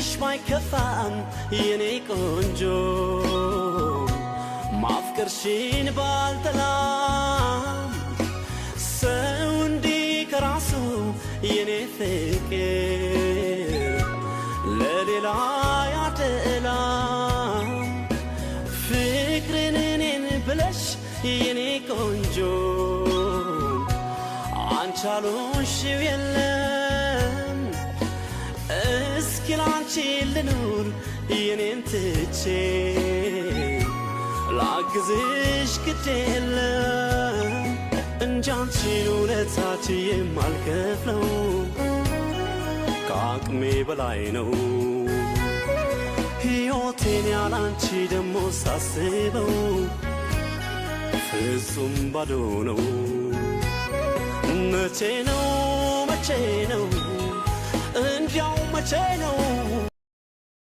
ፍቅርሽ ባይከፋም የኔ ቆንጆ ማፍቀርሽን ባልጠላም ሰው እንዲህ ከራሱ የኔ ፍቅር ለሌላ ያደላም ፍቅርን እኔን ብለሽ የኔ ቆንጆ አንቻሉሽው የለም እስኪ ላንቺ ልኑር የኔን ትቼ ላግዝሽ ግድ የለም እንጂ አንቺን ውለታች የማልከፍለው ከአቅሜ በላይ ነው ሕይወቴን ያላንቺ ደሞ ሳስበው ፍጹም ባዶ ነው መቼ ነው እንዲያው መቼ ነው